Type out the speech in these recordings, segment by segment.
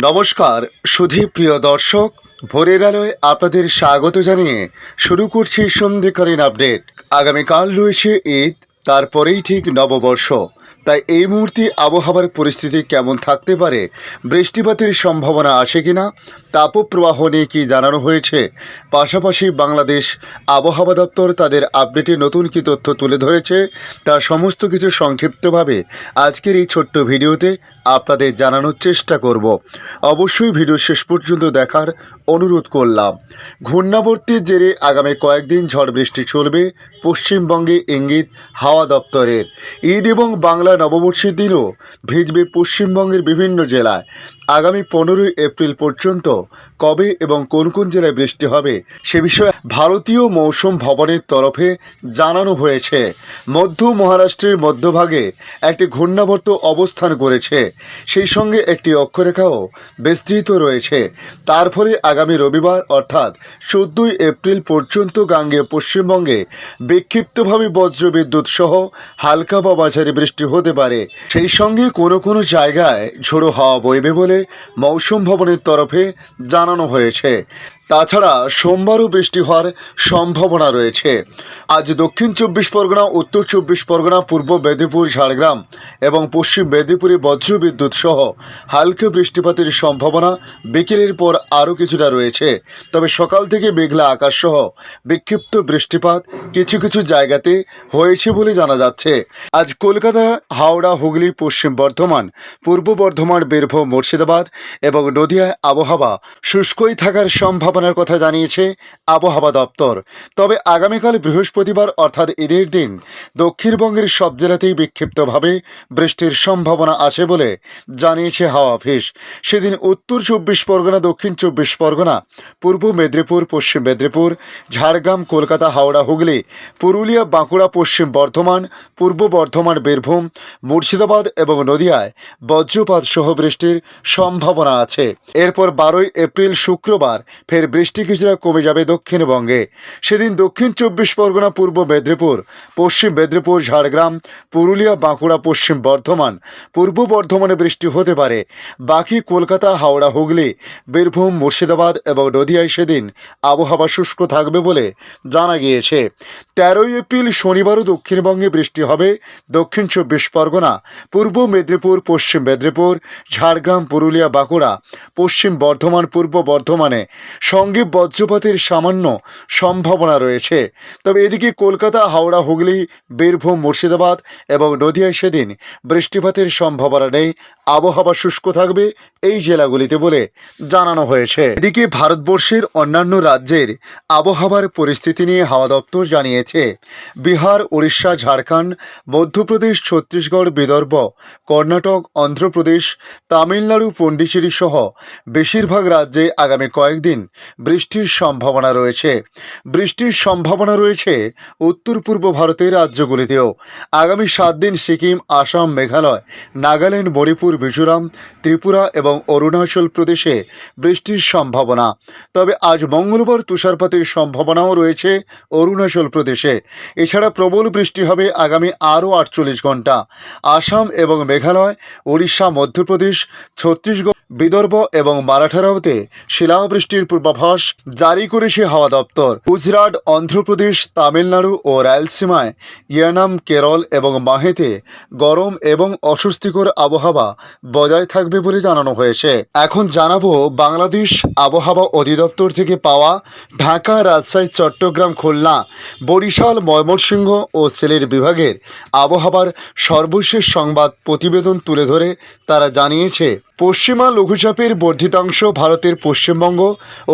নমস্কার সুধী প্রিয় দর্শক, ভোরের আলোয় আপনাদের স্বাগত জানিয়ে শুরু করছি সন্ধ্যেকালীন আপডেট। আগামীকাল রয়েছে ঈদ, তারপরেই ঠিক নববর্ষ। তাই এই মুহূর্তে আবহাওয়ার পরিস্থিতি কেমন থাকতে পারে, বৃষ্টিপাতের সম্ভাবনা আছে কিনা, তাপপ্রবাহ নিয়ে কী জানানো হয়েছে, পাশাপাশি বাংলাদেশ আবহাওয়া দপ্তর তাদের আপডেটে নতুন কী তথ্য তুলে ধরেছে, তা সমস্ত কিছু সংক্ষিপ্তভাবে আজকের এই ছোট্ট ভিডিওতে আপনাদের জানানোর চেষ্টা করব। অবশ্যই ভিডিও শেষ পর্যন্ত দেখার অনুরোধ করলাম। ঘূর্ণাবর্তের জেরে আগামী কয়েকদিন ঝড় বৃষ্টি চলবে পশ্চিমবঙ্গে ইঙ্গিত হাওয়া দপ্তরের। ঈদ এবং বাংলা নববর্ষের দিনও ভিজবে পশ্চিমবঙ্গের বিভিন্ন জেলায়। আগামী 15ই এপ্রিল পর্যন্ত কবে এবং কোন কোন জেলায় বৃষ্টি হবে সে বিষয়ে ভারতীয় মৌসুম ভবনের তরফে জানানো হয়েছে। মধ্য মহারাষ্ট্রের মধ্যভাগে একটি ঘূর্ণাবর্ত অবস্থান করেছে, সেই সঙ্গে একটি অক্ষরেখাও বিস্তৃত রয়েছে। তার ফলে আগামী রবিবার অর্থাৎ 14ই এপ্রিল পর্যন্ত গাঙ্গেয় পশ্চিমবঙ্গে বিক্ষিপ্তভাবে বজ্রবিদ্যুৎ সহ হালকা বা মাঝারি বৃষ্টি হতে পারে। সেই সঙ্গে কোনো কোনো জায়গায় ঝোড়ো হাওয়া বইবে বলে মৌসুম ভবনের তরফে জানানো হয়েছে। তাছাড়া সোমবারও বৃষ্টি হওয়ার সম্ভাবনা রয়েছে। আজ দক্ষিণ 24 পরগনা, উত্তর 24 পরগনা, পূর্ব মেদিনীপুর, ঝাড়গ্রাম এবং পশ্চিম মেদিনীপুরে বজ্রবিদ্যুৎ সহ হালকা বৃষ্টিপাতের সম্ভাবনা বিকেলের পর আরও কিছুটা রয়েছে। তবে সকাল থেকে মেঘলা আকাশ সহ বিক্ষিপ্ত বৃষ্টিপাত কিছু কিছু জায়গাতে হয়েছে বলে জানা যাচ্ছে। আজ কলকাতা, হাওড়া, হুগলি, পশ্চিম বর্ধমান, পূর্ব বর্ধমান, বীরভূম, মুর্শিদাবাদ এবং নদিয়ায় আবহাওয়া শুষ্কই থাকার সম্ভাবনার কথা জানিয়েছে আবহাওয়া দপ্তর। তবে আগামীকাল বৃহস্পতিবার অর্থাৎ ঈদের দিন দক্ষিণবঙ্গের সব জেলাতেই বিক্ষিপ্তভাবে বৃষ্টির সম্ভাবনা আছে বলে জানিয়েছে হাওয়া অফিস। সেদিন উত্তর 24 পরগনা, দক্ষিণ 24 পরগনা, পূর্ব মেদিনীপুর, পশ্চিম মেদিনীপুর, ঝাড়গ্রাম, কলকাতা, হাওড়া, হুগলি, পুরুলিয়া, বাঁকুড়া, পশ্চিম বর্ধমান, পূর্ব বর্ধমান, বীরভূম, মুর্শিদাবাদ এবং নদিয়ায় বজ্রপাত সহ বৃষ্টির সম্ভাবনা আছে। এরপর 12ই এপ্রিল শুক্রবার ফের বৃষ্টি কিছুটা কমে যাবে দক্ষিণবঙ্গে। সেদিন দক্ষিণ 24 পরগনা, পূর্ব মেদিনীপুর, পশ্চিম মেদিনীপুর, ঝাড়গ্রাম, পুরুলিয়া, বাঁকুড়া, পশ্চিম বর্ধমান, পূর্ব বর্ধমানে বৃষ্টি হতে পারে। বাকি কলকাতা, হাওড়া, হুগলি, বীরভূম, মুর্শিদাবাদ এবং নদিয়ায় সেদিন আবহাওয়া শুষ্ক থাকবে বলে জানা গিয়েছে। 13ই এপ্রিল শনিবারও দক্ষিণবঙ্গে বৃষ্টি হবে দক্ষিণ 24 পরগনা, পূর্ব মেদিনীপুর, পশ্চিম মেদিনীপুর, ঝাড়গ্রাম, পুরুলিয়া, বাঁকুড়া, পশ্চিম বর্ধমান, পূর্ব বর্ধমানে সঙ্গে বজ্রপাতের সামান্য সম্ভাবনা রয়েছে। তবে এদিকে কলকাতা, হাওড়া, হুগলি, বীরভূম, মুর্শিদাবাদ এবং নদিয়ায় সেদিন বৃষ্টিপাতের সম্ভাবনা নেই। আবহাওয়া শুষ্ক থাকবে এই জেলাগুলিতে বলে জানানো হয়েছে। এদিকে ভারতবর্ষের অন্যান্য রাজ্যের আবহাওয়ার পরিস্থিতি নিয়ে হাওয়া দপ্তর জানিয়েছে, বিহার, উড়িষ্যা, ঝাড়খণ্ড, মধ্যপ্রদেশ, ছত্তিশগড়, বিদর্ভ, কর্ণাটক, অন্ধ্রপ্রদেশ, তামিলনাড়ু, পন্ডিচেরি সহ বেশিরভাগ রাজ্যে আগামী কয়েকদিন বৃষ্টির সম্ভাবনা রয়েছে। বৃষ্টির সম্ভাবনা রয়েছে উত্তর পূর্ব ভারতের রাজ্যগুলিতেও। আগামী 7 দিন সিকিম, আসাম, মেঘালয়, নাগাল্যান্ড, মণিপুর, মিজোরাম, ত্রিপুরা এবং অরুণাচল প্রদেশে বৃষ্টির সম্ভাবনা। তবে আজ মঙ্গলবার তুষারপাতের সম্ভাবনাও রয়েছে অরুণাচল প্রদেশে। এছাড়া প্রবল বৃষ্টি হবে আগামী আরও 48 ঘন্টা। আসাম এবং মেঘালয়, উড়িষ্যা, মধ্যপ্রদেশ, ছত্তিশগড়, বিদর্ভ এবং মারাঠারাওতে শিলাবৃষ্টির পূর্বাভাস জারি করেছে হাওয়া দপ্তর। গুজরাট, অন্ধ্রপ্রদেশ, তামিলনাড়ু ও রায়লসীমায়, ইয়ানাম, কেরল এবং মাহেতে গরম এবং অস্বস্তিকর আবহাওয়া বজায় থাকবে বলে জানানো হয়েছে। এখন জানাবো বাংলাদেশ আবহাওয়া অধিদপ্তর থেকে পাওয়া ঢাকা, রাজশাহী, চট্টগ্রাম, খুলনা, বরিশাল, ময়মনসিংহ ও সিলেট বিভাগের আবহাওয়ার সর্বশেষ সংবাদ প্রতিবেদন তুলে ধরে তারা জানিয়েছে, পশ্চিমা লঘুচাপের বর্ধিতাংশ ভারতের পশ্চিমবঙ্গ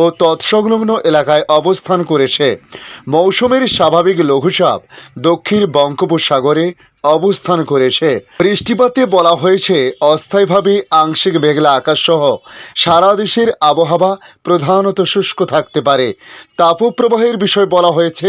ও তৎসংলগ্ন এলাকায় অবস্থান করেছে। মৌসুমের স্বাভাবিক লঘুচাপ দক্ষিণ বঙ্গোপসাগরে অবস্থান করেছে। বৃষ্টিপাতে বলা হয়েছে অস্থায়ীভাবে আংশিক মেঘলা আকাশ সহ সারা দেশের আবহাওয়া প্রধানত শুষ্ক থাকতে পারে। তাপপ্রবাহের বিষয় বলা হয়েছে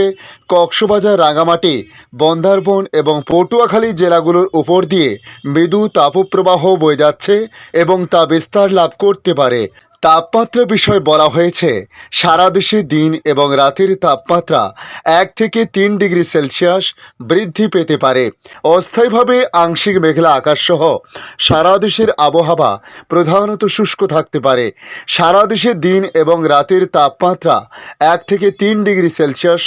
কক্সবাজার, রাঙামাটি, বান্দরবান এবং পটুয়াখালী জেলাগুলোর উপর দিয়ে মৃদু তাপপ্রবাহ বয়ে যাচ্ছে এবং তা বিস্তার লাভ করতে পারে। তাপমাত্রা বিষয় বলা হয়েছে সারা দেশে দিন এবং রাতের তাপমাত্রা 1 থেকে 3 ডিগ্রি সেলসিয়াস বৃদ্ধি পেতে পারে। অস্থায়ীভাবে আংশিক মেঘলা আকাশসহ সারা দেশের আবহাওয়া প্রধানত শুষ্ক থাকতে পারে। সারা দেশে দিন এবং রাতের তাপমাত্রা 1 থেকে 3 ডিগ্রি সেলসিয়াস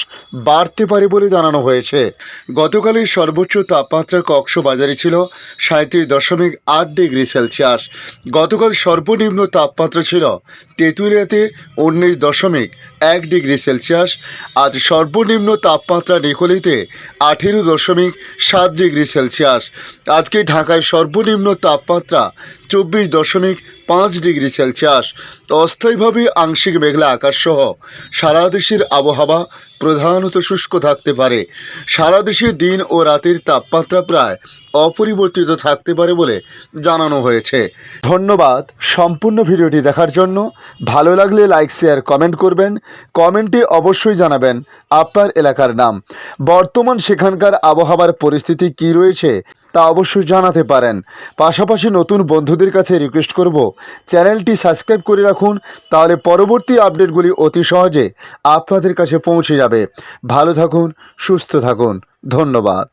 বাড়তে পারে বলে জানানো হয়েছে। গতকালের সর্বোচ্চ তাপমাত্রা কক্সবাজারে ছিল 37.8 ডিগ্রি সেলসিয়াস। গতকাল সর্বনিম্ন তাপমাত্রা ছিল তেঁতুলিয়াতে 19.1 ডিগ্রি সেলসিয়াস। আজ সর্বনিম্ন তাপমাত্রা নিকলিতে 18.7 ডিগ্রি সেলসিয়াস। আজকে ঢাকায় সর্বনিম্ন তাপমাত্রা 24.5 ডিগ্রি সেলসিয়াস। অস্থায়ীভাবে আংশিক মেঘলা আকাশসহ সারা দেশের আবহাওয়া প্রধানত শুষ্ক থাকতে পারে। সারা দেশে দিন ও রাতের তাপমাত্রা প্রায় অপরিবর্তিত থাকতে পারে বলে জানানো হয়েছে। ধন্যবাদ সম্পূর্ণ ভিডিওটি দেখার জন্য। ভালো লাগলে লাইক শেয়ার কমেন্ট করবেন। কমেন্টে অবশ্যই জানাবেন আপনার এলাকার নাম। বর্তমান সেখানকার আবহাওয়ার পরিস্থিতি কী রয়েছে তা অবশ্যই জানাতে পারেন। পাশাপাশি নতুন বন্ধুদের কাছে রিকোয়েস্ট করব, চ্যানেলটি সাবস্ক্রাইব করে রাখুন, তাহলে পরবর্তী আপডেটগুলি অতি সহজে আপনাদের কাছে পৌঁছে যাবে। ভালো থাকুন, সুস্থ থাকুন। ধন্যবাদ।